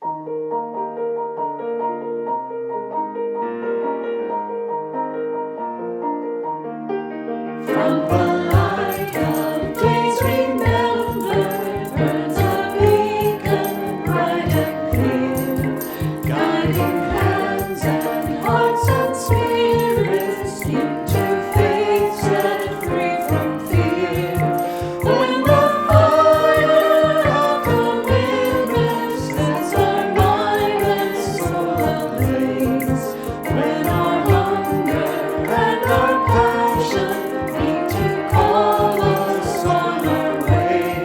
From the light of days remembered burns a beacon bright and clear, guiding hands and hearts and spirits into faith set free from fear. When the fire of commitment sets our mind and soul ablaze, when our hunger and our passion call us on our way,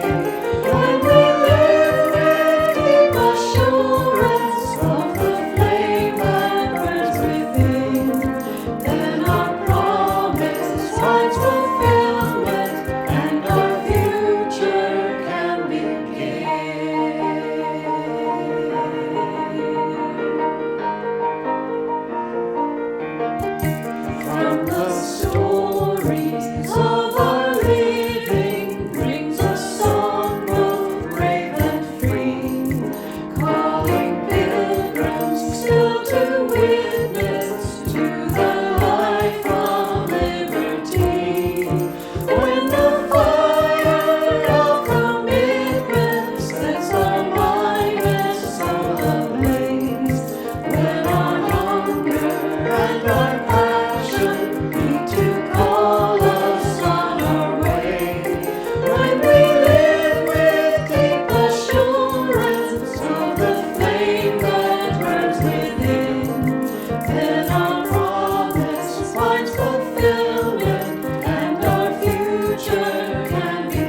when we live with deep assurance of the flame that burns within, then our promise finds fulfillment and our future can begin. From the stories of our living brings a song both brave and free, calling pilgrims still to witness to the life of liberty. When the fire of commitment sets our mind and soul ablaze, when our hunger and our passion need to call us on our way, when we live with deep assurance of the flame that burns within, then our promise finds fulfillment and our future can begin.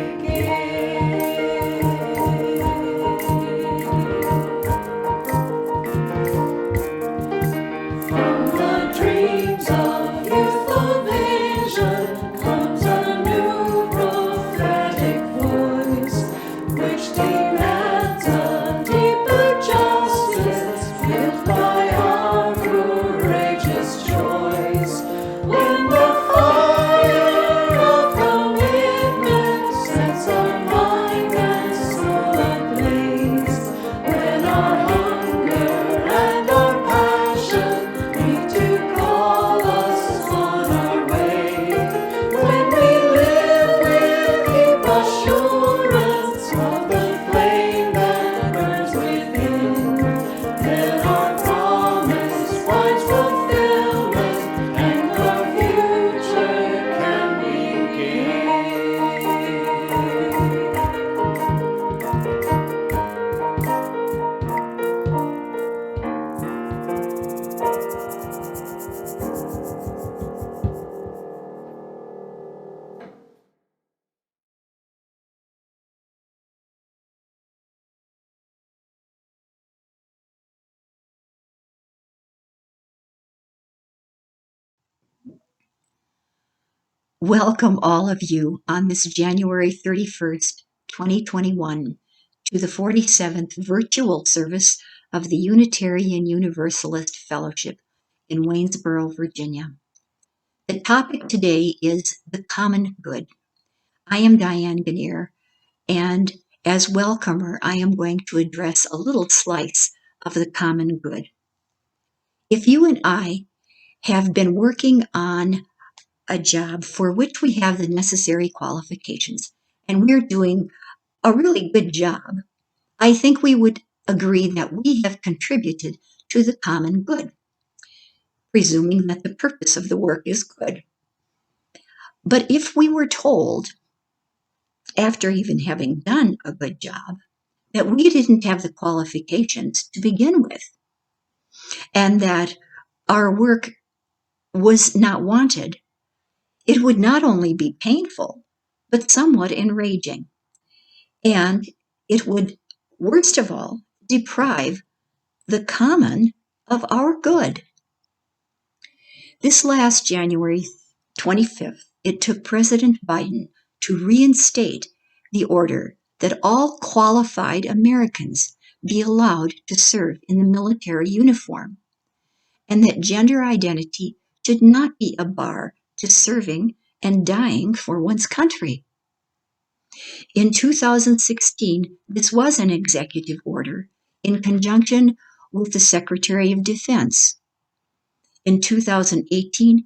From the dreams of youthful vision comes a new prophetic voice, which demands a deeper justice built by our courageous choice. When the fire of commitment sets our mind and soul ablaze, when our hunger and our passion need to call us on our way, when we live with deep assurance of the flame that burns within, then our promise finds fulfillment and our future can begin. Welcome all of you on this January 31st, 2021 to the 47th virtual service of the Unitarian Universalist Fellowship in Waynesboro, Virginia. The topic today is the common good. I am Diane Gannier, and as welcomer, I am going to address a little slice of the common good. If you and I have been working on a job for which we have the necessary qualifications, and we're doing a really good job, I think we would agree that we have contributed to the common good, presuming that the purpose of the work is good. But if we were told, after even having done a good job, that we didn't have the qualifications to begin with, and that our work was not wanted, it would not only be painful, but somewhat enraging. And it would, worst of all, deprive the common of our good. This last January 25th, it took President Biden to reinstate the order that all qualified Americans be allowed to serve in the military uniform, and that gender identity should not be a bar to serving and dying for one's country. In 2016, this was an executive order, in conjunction with the Secretary of Defense. In 2018,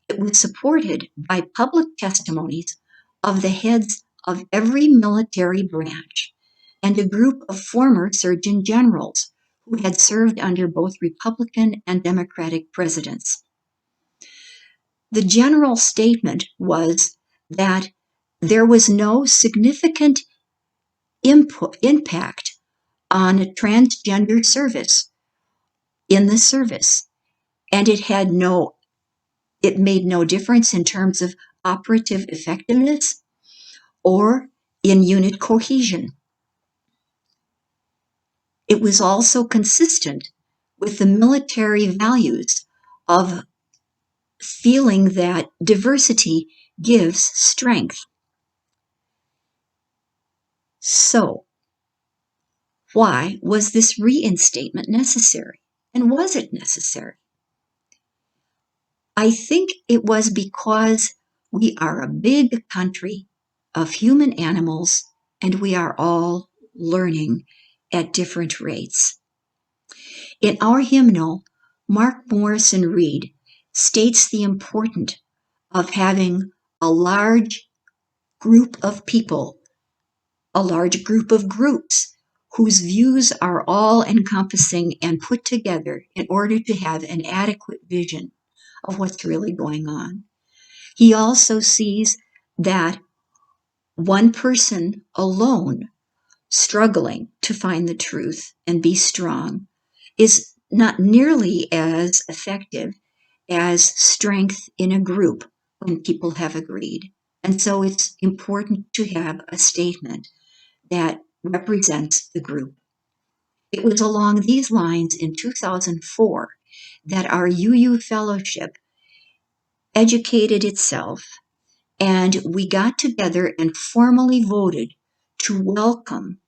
it was supported by public testimonies of the heads of every military branch and a group of former surgeon generals who had served under both Republican and Democratic presidents. The general statement was that there was no significant impact on transgender service in the service, and it made no difference in terms of operative effectiveness or in unit cohesion. It was also consistent with the military values of feeling that diversity gives strength. So, why was this reinstatement necessary? And was it necessary? I think it was because we are a big country of human animals and we are all learning at different rates. In our hymnal, Mark Morrison Reed states the importance of having a large group of people, a large group of groups whose views are all encompassing and put together in order to have an adequate vision of what's really going on. He also sees that one person alone struggling to find the truth and be strong is not nearly as effective as strength in a group when people have agreed. And so it's important to have a statement that represents the group. It was along these lines in 2004 that our UU Fellowship educated itself, and we got together and formally voted to welcome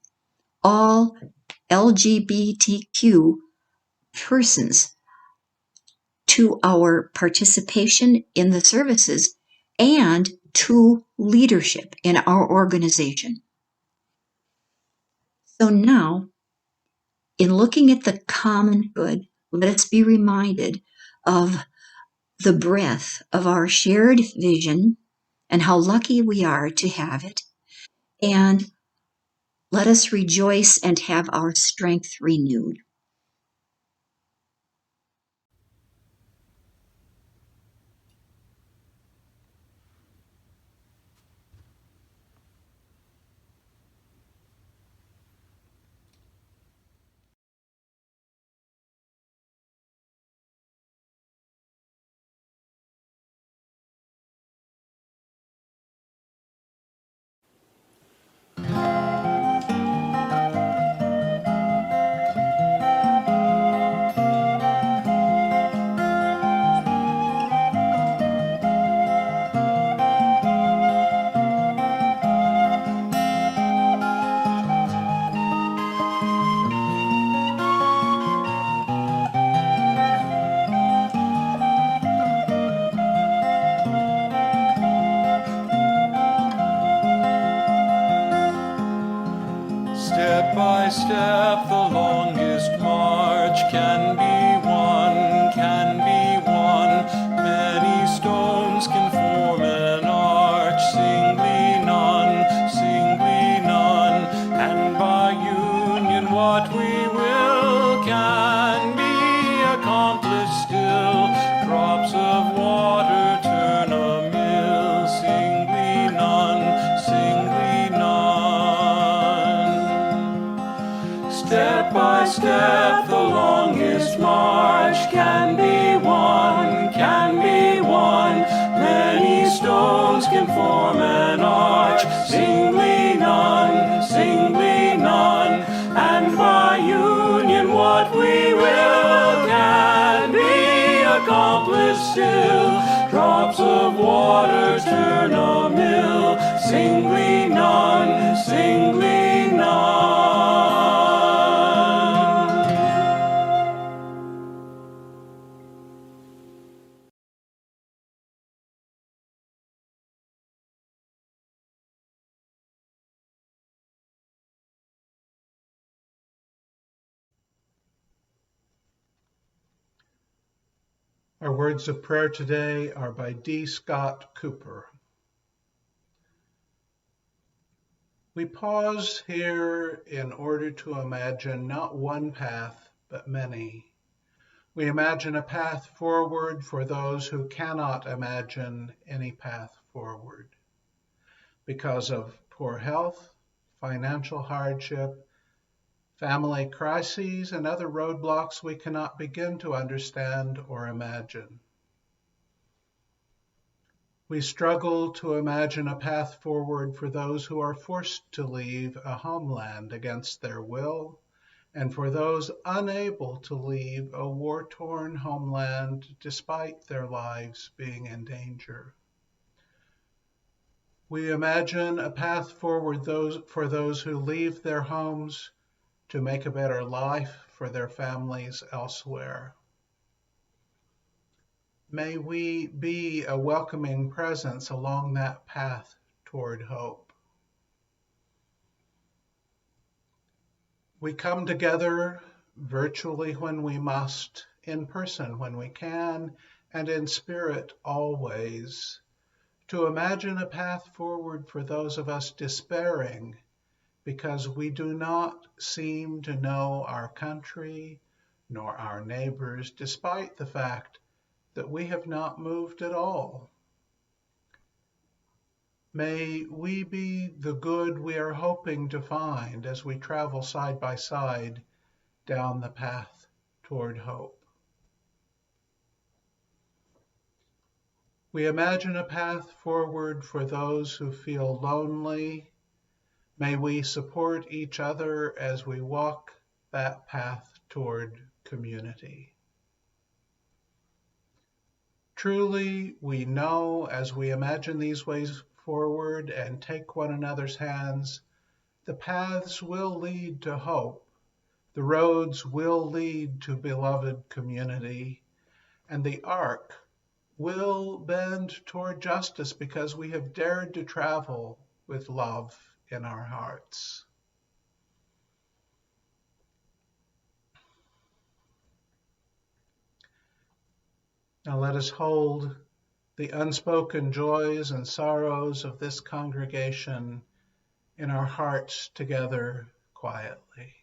all LGBTQ persons to our participation in the services and to leadership in our organization. So now, in looking at the common good, let us be reminded of the breadth of our shared vision and how lucky we are to have it. And let us rejoice and have our strength renewed. Step by step, the longest march can be won, can be won. Many stones can form an arch, singly none, singly none. And by union, what we will can be accomplished still. Drops of water turn a mill, singly none, singly none. Step by step, the longest march can be won, can be won. Many stones can form an arch, singly none, singly none. And by union, what we will can be accomplished still. Drops of water turn a mill, singly none, singly none. Our words of prayer today are by D. Scott Cooper. We pause here in order to imagine not one path, but many. We imagine a path forward for those who cannot imagine any path forward because of poor health, financial hardship, family crises, and other roadblocks we cannot begin to understand or imagine. We struggle to imagine a path forward for those who are forced to leave a homeland against their will, and for those unable to leave a war-torn homeland despite their lives being in danger. We imagine a path forward for those who leave their homes to make a better life for their families elsewhere. May we be a welcoming presence along that path toward hope. We come together virtually when we must, in person when we can, and in spirit always, to imagine a path forward for those of us despairing because we do not seem to know our country nor our neighbors, despite the fact that we have not moved at all. May we be the good we are hoping to find as we travel side by side down the path toward hope. We imagine a path forward for those who feel lonely. May we support each other as we walk that path toward community. Truly, we know as we imagine these ways forward and take one another's hands, the paths will lead to hope, the roads will lead to beloved community, and the arc will bend toward justice because we have dared to travel with love in our hearts. Now let us hold the unspoken joys and sorrows of this congregation in our hearts together quietly.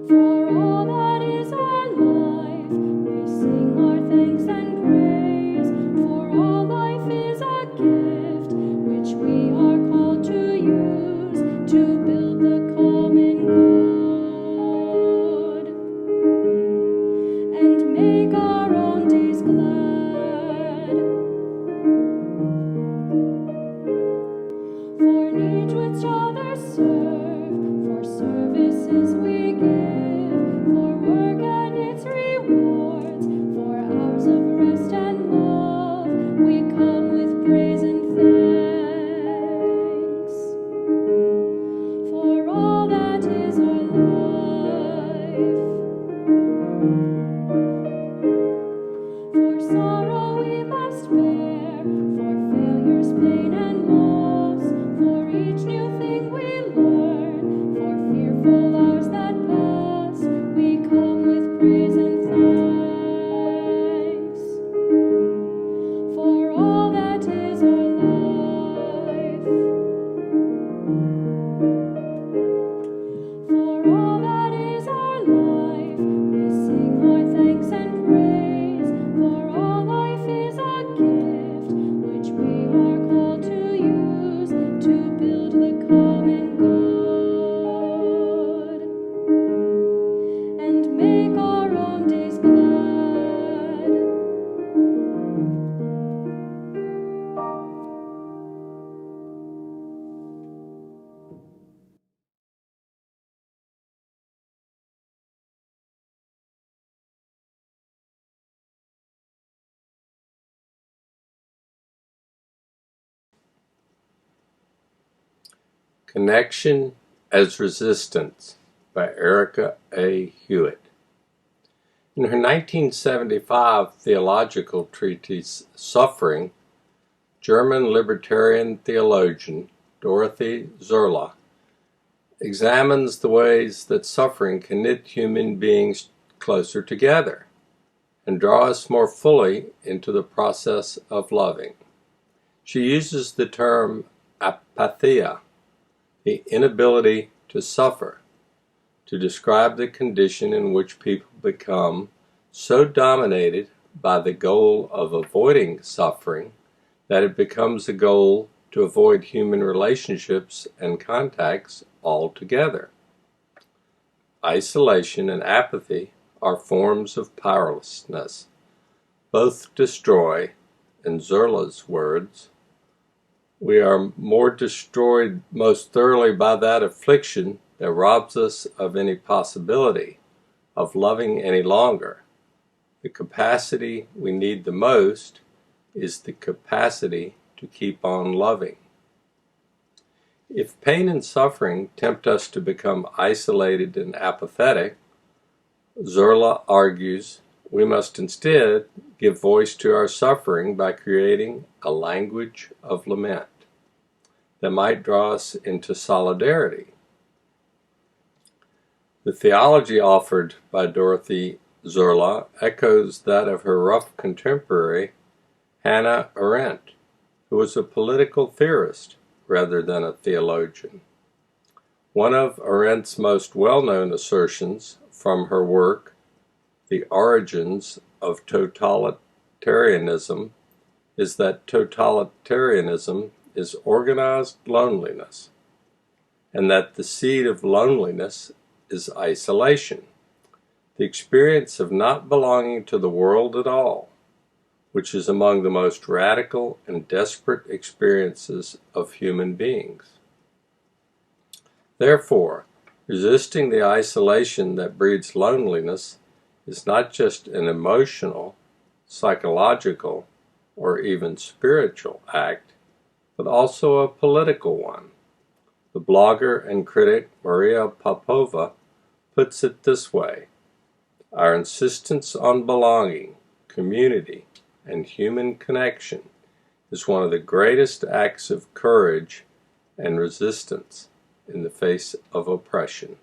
For all that is our life, we sing our thanks and praise. For all life is a gift, which we are called to use to build the common good and make our own days glad. Connection as Resistance by Erica A. Hewitt. In her 1975 theological treatise, Suffering, German libertarian theologian Dorothee Zurla examines the ways that suffering can knit human beings closer together and draw us more fully into the process of loving. She uses the term apatheia, the inability to suffer, to describe the condition in which people become so dominated by the goal of avoiding suffering that it becomes a goal to avoid human relationships and contacts altogether. Isolation and apathy are forms of powerlessness. Both destroy, in Zurla's words, we are more destroyed most thoroughly by that affliction that robs us of any possibility of loving any longer. The capacity we need the most is the capacity to keep on loving. If pain and suffering tempt us to become isolated and apathetic, Zurla argues we must instead give voice to our suffering by creating a language of lament that might draw us into solidarity. The theology offered by Dorothee Zurla echoes that of her rough contemporary Hannah Arendt, who was a political theorist rather than a theologian. One of Arendt's most well-known assertions from her work, The Origins of Totalitarianism, is that totalitarianism is organized loneliness, and that the seed of loneliness is isolation, the experience of not belonging to the world at all, which is among the most radical and desperate experiences of human beings. Therefore, resisting the isolation that breeds loneliness is not just an emotional, psychological, or even spiritual act, but also a political one. The blogger and critic Maria Popova puts it this way: our insistence on belonging, community, and human connection is one of the greatest acts of courage and resistance in the face of oppression.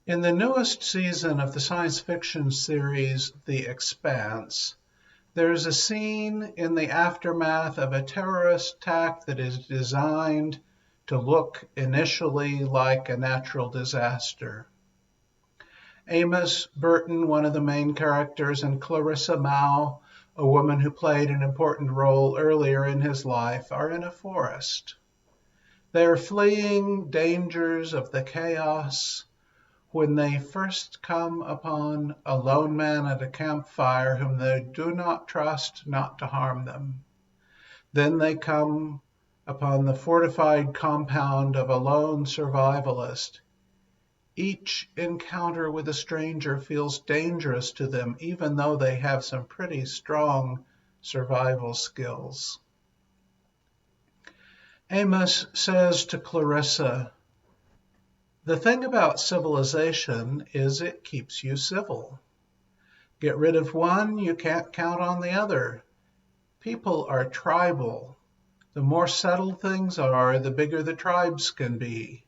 In the newest season of the science fiction series The Expanse, there is a scene in the aftermath of a terrorist attack that is designed to look initially like a natural disaster. Amos Burton, one of the main characters, and Clarissa Mao, a woman who played an important role earlier in his life, are in a forest. They are fleeing dangers of the chaos when they first come upon a lone man at a campfire whom they do not trust not to harm them. Then they come upon the fortified compound of a lone survivalist. Each encounter with a stranger feels dangerous to them, even though they have some pretty strong survival skills. Amos says to Clarissa, "The thing about civilization is it keeps you civil. Get rid of one, you can't count on the other. People are tribal. The more settled things are, the bigger the tribes can be.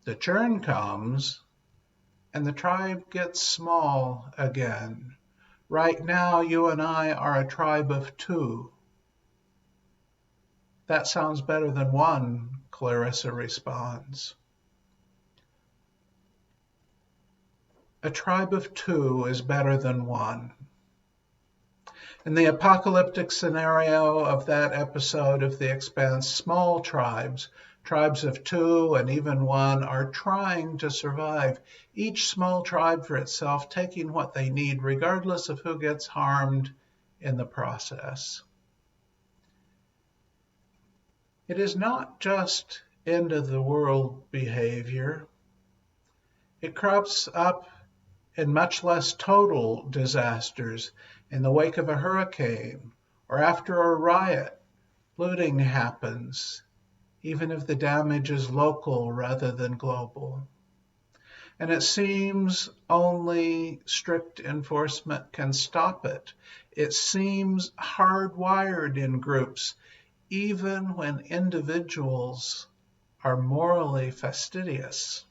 The churn comes, and the tribe gets small again. Right now, you and I are a tribe of two." "That sounds better than one," Clarissa responds. A tribe of two is better than one. In the apocalyptic scenario of that episode of The Expanse, small tribes, tribes of two and even one, are trying to survive, each small tribe for itself, taking what they need, regardless of who gets harmed in the process. It is not just end-of-the-world behavior. It crops up in much less total disasters, in the wake of a hurricane or after a riot. Looting happens, even if the damage is local rather than global. And it seems only strict enforcement can stop it. It seems hardwired in groups, even when individuals are morally fastidious.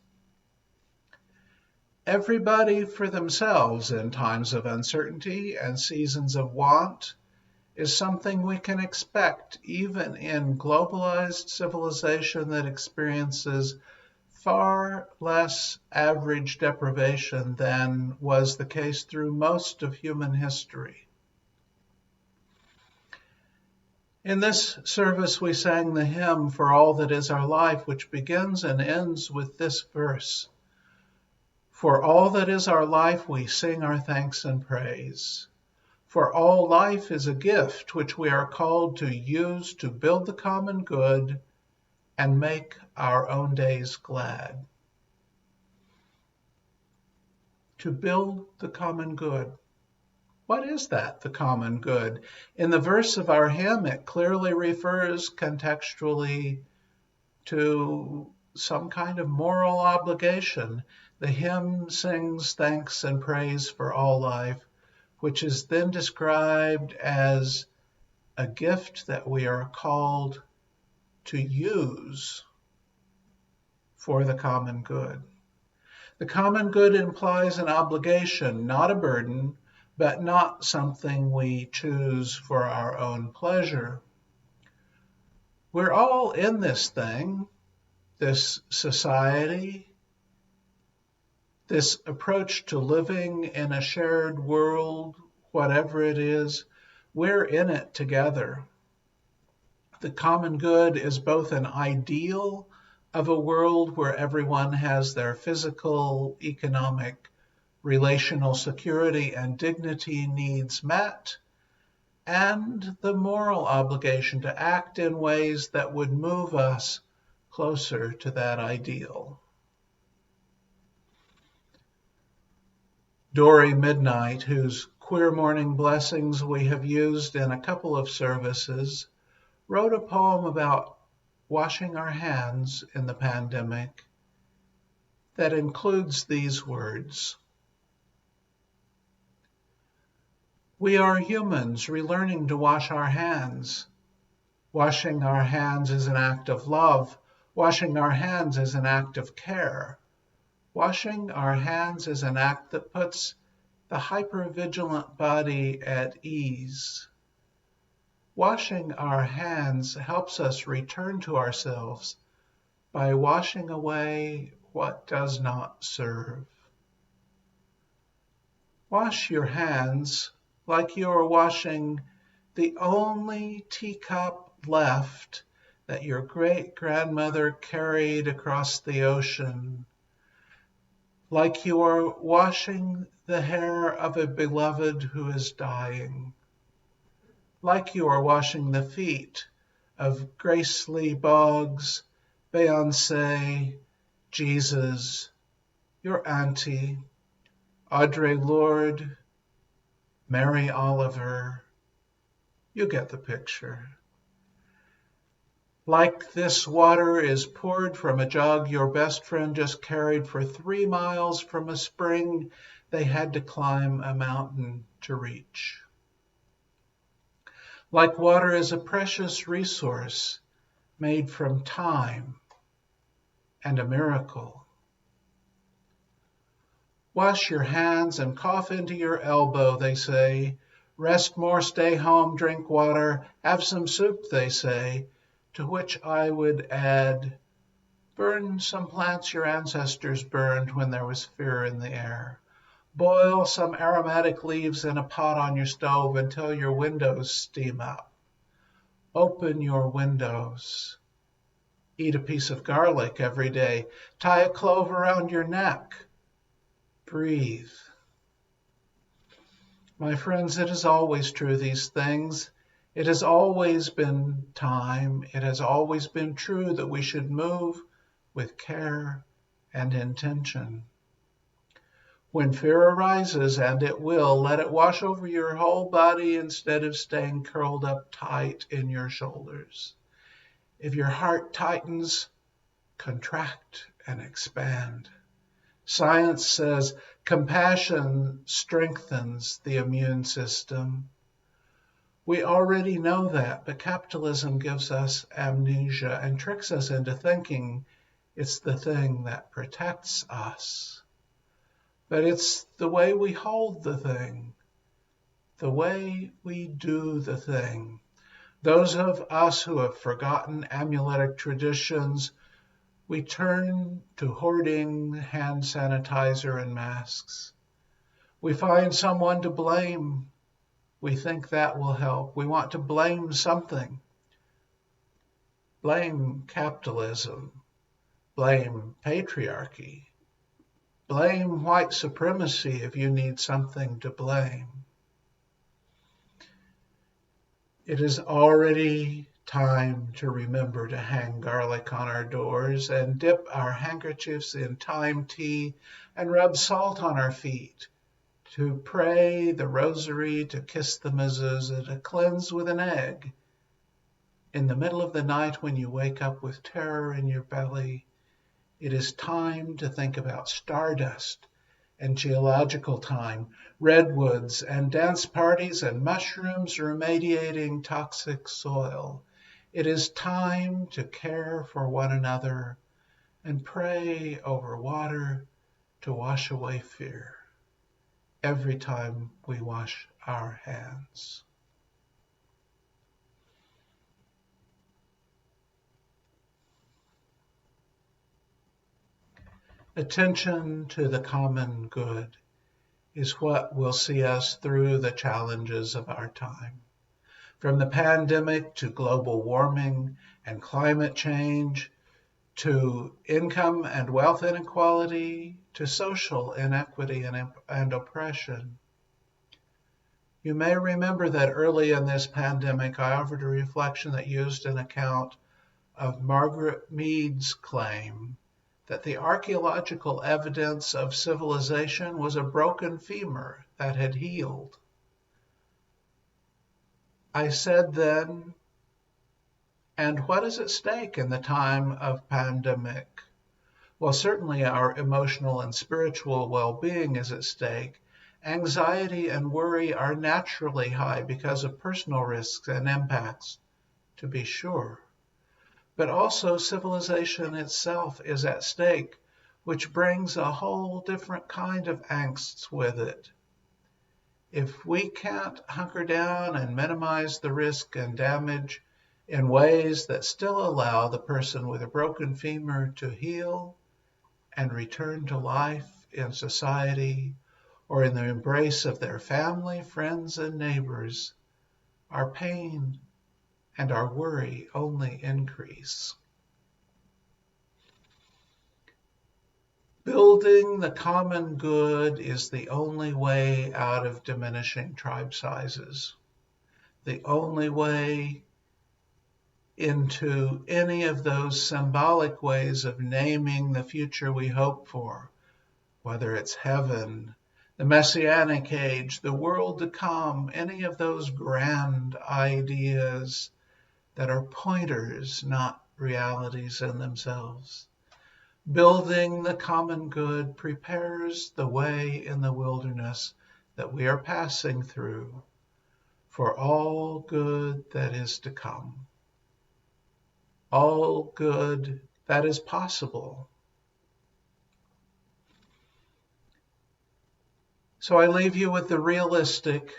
Everybody for themselves in times of uncertainty and seasons of want is something we can expect even in globalized civilization that experiences far less average deprivation than was the case through most of human history. In this service, we sang the hymn "For All That Is Our Life," which begins and ends with this verse. For all that is our life, we sing our thanks and praise. For all life is a gift which we are called to use to build the common good and make our own days glad. To build the common good. What is that, the common good? In the verse of our hymn, it clearly refers contextually to some kind of moral obligation. The hymn sings thanks and praise for all life, which is then described as a gift that we are called to use for the common good. The common good implies an obligation, not a burden, but not something we choose for our own pleasure. We're all in this thing, this society, this approach to living in a shared world, whatever it is. We're in it together. The common good is both an ideal of a world where everyone has their physical, economic, relational security and dignity needs met, and the moral obligation to act in ways that would move us closer to that ideal. Dori Midnight, whose Queer Morning Blessings we have used in a couple of services, wrote a poem about washing our hands in the pandemic that includes these words. We are humans relearning to wash our hands. Washing our hands is an act of love. Washing our hands is an act of care. Washing our hands is an act that puts the hypervigilant body at ease. Washing our hands helps us return to ourselves by washing away what does not serve. Wash your hands like you are washing the only teacup left that your great-grandmother carried across the ocean, like you are washing the hair of a beloved who is dying, like you are washing the feet of Grace Lee Boggs, Beyonce, Jesus, your auntie, Audre Lorde, Mary Oliver. You get the picture. Like this water is poured from a jug your best friend just carried for 3 miles from a spring they had to climb a mountain to reach. Like water is a precious resource made from time and a miracle. Wash your hands and cough into your elbow, they say. Rest more, stay home, drink water, have some soup, they say. To which I would add, burn some plants your ancestors burned when there was fear in the air. Boil some aromatic leaves in a pot on your stove until your windows steam up. Open your windows. Eat a piece of garlic every day. Tie a clove around your neck. Breathe. My friends, it is always true, these things. It has always been time. It has always been true that we should move with care and intention. When fear arises, and it will, let it wash over your whole body instead of staying curled up tight in your shoulders. If your heart tightens, contract and expand. Science says compassion strengthens the immune system. We already know that, but capitalism gives us amnesia and tricks us into thinking it's the thing that protects us. But it's the way we hold the thing, the way we do the thing. Those of us who have forgotten amuletic traditions, we turn to hoarding hand sanitizer and masks. We find someone to blame. We think that will help. We want to blame something. Blame capitalism. Blame patriarchy. Blame white supremacy if you need something to blame. It is already time to remember to hang garlic on our doors and dip our handkerchiefs in thyme tea and rub salt on our feet, to pray the rosary, to kiss the mezuzah, to cleanse with an egg. In the middle of the night when you wake up with terror in your belly, it is time to think about stardust and geological time, redwoods and dance parties and mushrooms remediating toxic soil. It is time to care for one another and pray over water to wash away fear every time we wash our hands. Attention to the common good is what will see us through the challenges of our time. From the pandemic to global warming and climate change, to income and wealth inequality, to social inequity and oppression. You may remember that early in this pandemic, I offered a reflection that used an account of Margaret Mead's claim that the archaeological evidence of civilization was a broken femur that had healed. I said then, and what is at stake in the time of pandemic? Well, certainly our emotional and spiritual well-being is at stake. Anxiety and worry are naturally high because of personal risks and impacts, to be sure. But also civilization itself is at stake. which brings a whole different kind of angst with it. If we can't hunker down and minimize the risk and damage in ways that still allow the person with a broken femur to heal and return to life in society or in the embrace of their family, friends, and neighbors, our pain and our worry only increase. Building the common good is the only way out of diminishing tribe sizes, the only way into any of those symbolic ways of naming the future we hope for, whether it's heaven, the Messianic age, the world to come, any of those grand ideas that are pointers, not realities in themselves. Building the common good prepares the way in the wilderness that we are passing through for all good that is to come, all good that is possible. So I leave you with the realistic,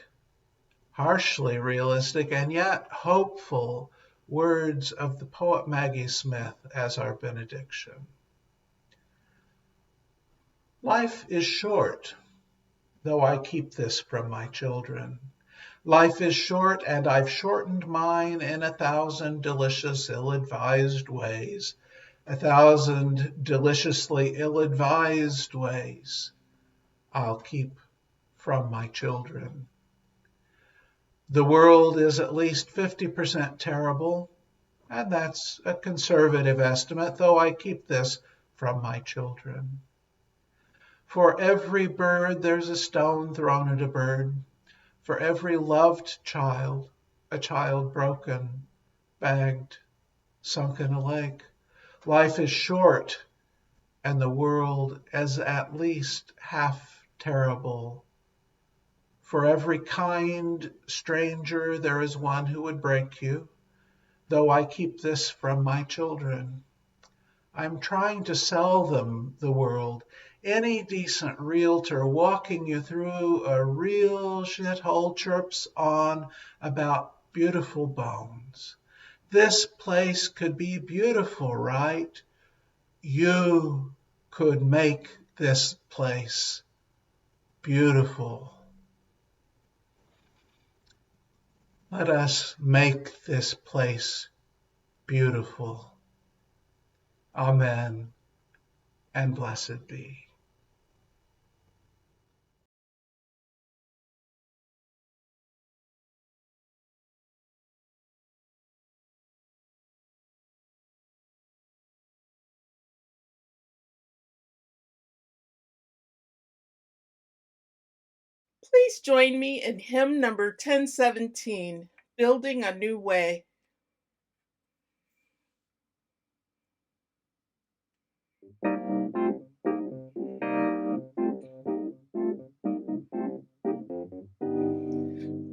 harshly realistic, and yet hopeful words of the poet Maggie Smith as our benediction. Life is short, though I keep this from my children. Life is short, and I've shortened mine in 1,000 delicious, ill-advised ways. 1,000 deliciously ill-advised ways I'll keep from my children. The world is at least 50% terrible, and that's a conservative estimate, though I keep this from my children. For every bird, there's a stone thrown at a bird. For every loved child, a child broken, bagged, sunk in a lake. Life is short, and the world is at least half terrible. For every kind stranger, there is one who would break you, though I keep this from my children. I'm trying to sell them the world. Any decent realtor walking you through a real shithole chirps on about beautiful bones. This place could be beautiful, right? You could make this place beautiful. Let us make this place beautiful. Amen, and blessed be. Please join me in hymn number 1017, Building a New Way.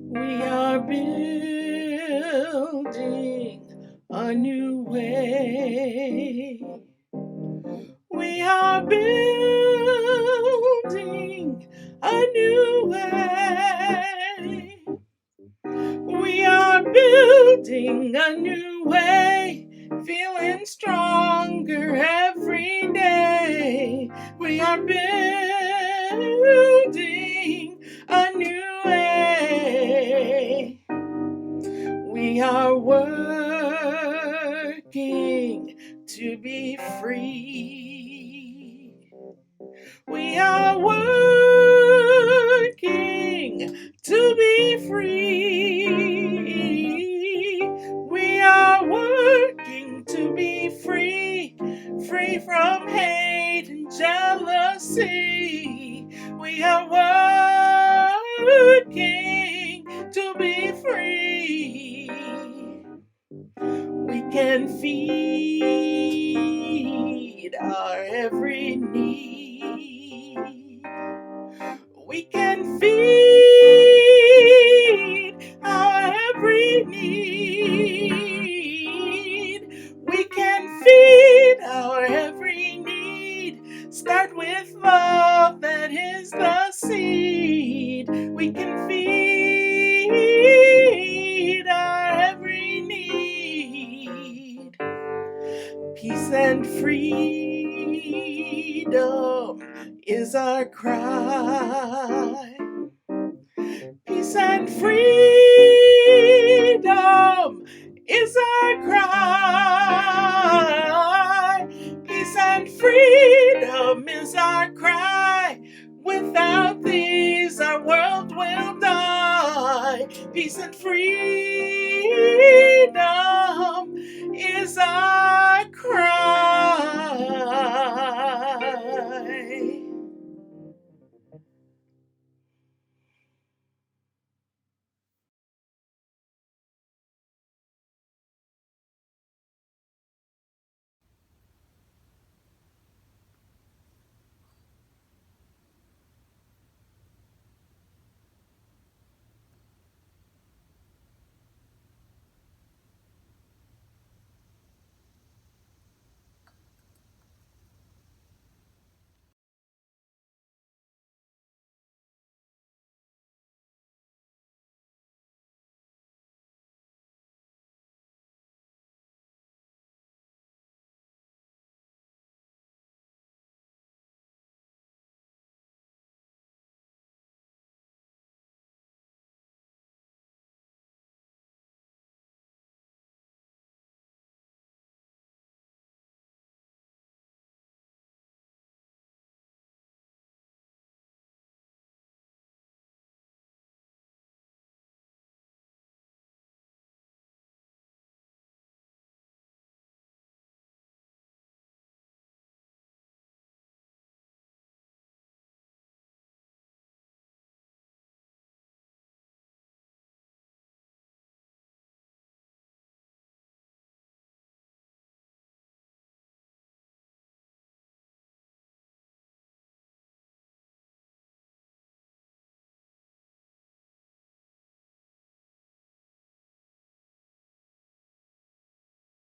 We are building a new way. We are building a new way. We are building a new way, feeling stronger every day. We are building a new way. We are working to be free. We are working to be free. We are working to be free, free from hate and jealousy. We are working to be free. We can feed our every need. We can feed cry. Peace and freedom is our cry. Peace and freedom is our cry. Without these, our world will die. Peace and freedom is our